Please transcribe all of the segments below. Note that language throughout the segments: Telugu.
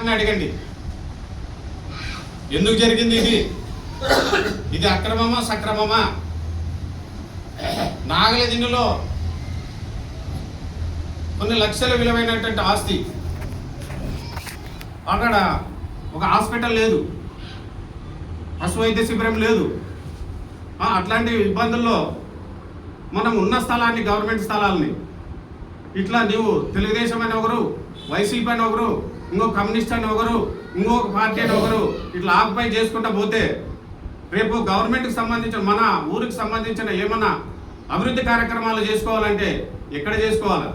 తాతని అడగండి, ఎందుకు జరిగింది ఇది అక్రమమా సక్రమమా? నాగలదిన్నెలో కొన్ని లక్షల విలువైనటువంటి ఆస్తి, అక్కడ ఒక హాస్పిటల్ లేదు, పశు వైద్య శిబిరం లేదు. అట్లాంటి ఇబ్బందుల్లో మనం ఉన్న స్థలాన్ని, గవర్నమెంట్ స్థలాల్ని ఇట్లా నీవు తెలుగుదేశం అని ఒకరు, వైసీపీ అని ఒకరు, ఇంకో కమ్యూనిస్ట్ అని ఒకరు, ఇంకొక పార్టీ అని ఒకరు ఇట్లా ఆక్యుపై చేసుకుంటా పోతే రేపు గవర్నమెంట్కి సంబంధించిన, మన ఊరికి సంబంధించిన ఏమన్నా అభివృద్ధి కార్యక్రమాలు చేసుకోవాలంటే ఎక్కడ చేసుకోవాలి?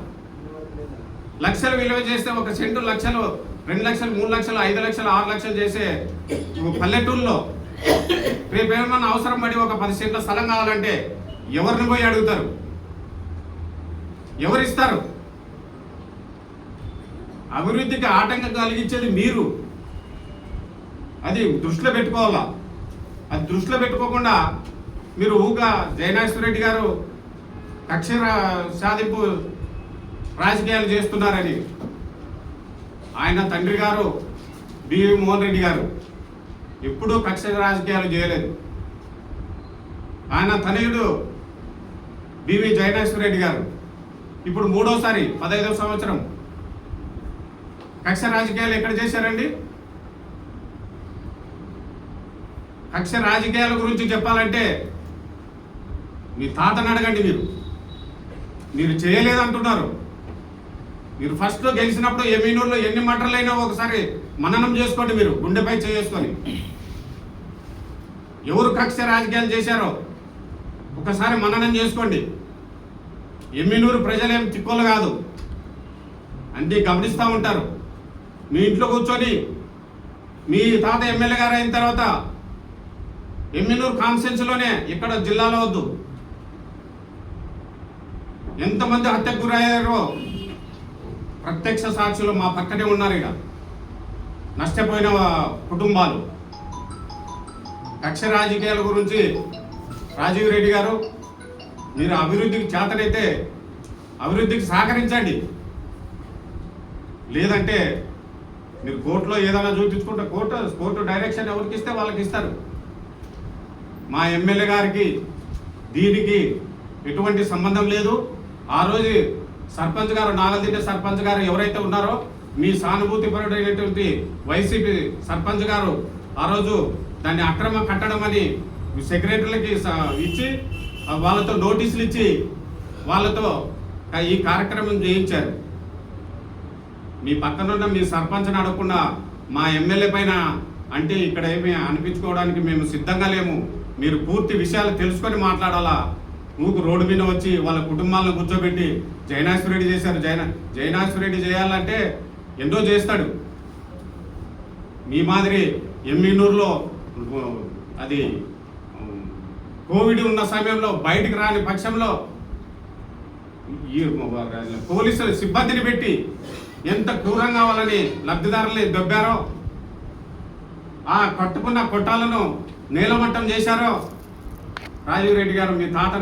లక్షలు విలువ చేస్తే ఒక సెంటు లక్షలు, 2 లక్షలు, 3 లక్షలు, 5 లక్షలు, 6 లక్షలు చేసే పల్లెటూరులో రేపు ఏమన్నా అవసరం పడి ఒక 10 సెంట్ల స్థలం కావాలంటే ఎవరిని పోయి అడుగుతారు? ఎవరిస్తారు? అభివృద్ధికి ఆటంకం కలిగించేది మీరు. అది దృష్టిలో పెట్టుకోవాలా. అది దృష్టిలో పెట్టుకోకుండా మీరు ఊగా జయనాశ్వర రెడ్డి గారు కక్ష సాధింపు రాజకీయాలు చేస్తున్నారని, ఆయన తండ్రి గారు బివి మోహన్ రెడ్డి గారు ఎప్పుడూ కక్ష రాజకీయాలు చేయలేదు. ఆయన తనయుడు బివి జయనాశ్వర రెడ్డి గారు ఇప్పుడు 3వసారి 15వ సంవత్సరం కక్ష రాజకీయాలు ఎక్కడ చేశారండి? కక్ష రాజకీయాల గురించి చెప్పాలంటే మీ తాతను అడగండి. మీరు చేయలేదంటున్నారు. మీరు ఫస్ట్ గెలిచినప్పుడు ఎమ్మెనూరులో ఎన్ని మటర్లైనా ఒకసారి మననం చేసుకోండి. మీరు గుండెపై చేసుకొని ఎవరు కక్ష రాజకీయాలు చేశారో ఒకసారి మననం చేసుకోండి. ఎమ్మెనూరు ప్రజలేం తిక్కోలు కాదు, అన్నీ గమనిస్తూ ఉంటారు. మీ ఇంట్లో కూర్చొని మీ తాత ఎమ్మెల్యే గారు అయిన తర్వాత ఎమ్మెనూరు కాన్స్టిట్యున్సీలోనే, ఇక్కడ జిల్లాలో వద్దు, ఎంతమంది హత్యకు గురయ్యారో ప్రత్యక్ష సాక్షులు మా పక్కనే ఉన్నారు. ఇక నష్టపోయిన కుటుంబాలు. కక్ష రాజకీయాల గురించి రాజీవ్ రెడ్డి గారు, మీరు అభివృద్ధికి చేతనైతే అభివృద్ధికి సహకరించండి, లేదంటే మీరు కోర్టులో ఏదైనా చూపించుకుంటే కోర్టు డైరెక్షన్ ఎవరికి ఇస్తే వాళ్ళకి ఇస్తారు. మా ఎమ్మెల్యే గారికి దీనికి ఎటువంటి సంబంధం లేదు. ఆ రోజు సర్పంచ్ గారు, నాగల్దిన్నె సర్పంచ్ గారు ఎవరైతే ఉన్నారో, మీ సానుభూతి పరుడైనటువంటి వైసీపీ సర్పంచ్ గారు ఆ రోజు దాన్ని అక్రమ కట్టడం అని సెక్రటరీలకి ఇచ్చి, వాళ్ళతో నోటీసులు ఇచ్చి వాళ్ళతో ఈ కార్యక్రమం చేయించారు. మీ పక్కనున్న మీ సర్పంచ్ని అడగకుండా మా ఎమ్మెల్యే పైన అంటే ఇక్కడ ఏమి అనిపించుకోవడానికి మేము సిద్ధంగా లేము. మీరు పూర్తి విషయాలు తెలుసుకొని మాట్లాడాలా. ఊకు రోడ్డు మీద వచ్చి వాళ్ళ కుటుంబాలను కూర్చోబెట్టి జయనాశ్వర రెడ్డి చేశారు, జయనాశ్వర రెడ్డి చేయాలంటే ఎన్నో చేస్తాడు. మీ మాదిరి ఎమ్మెనూరులో అది కోవిడ్ ఉన్న సమయంలో బయటికి రాని పక్షంలో పోలీసులు సిబ్బందిని పెట్టి ఎంత క్రూరంగా వాళ్ళని లబ్ధిదారులు దొబ్బారో, ఆ కట్టుకున్న కొట్టాలను నేలమట్టం చేశారో రాజీవ్ రెడ్డి గారు మీ తాత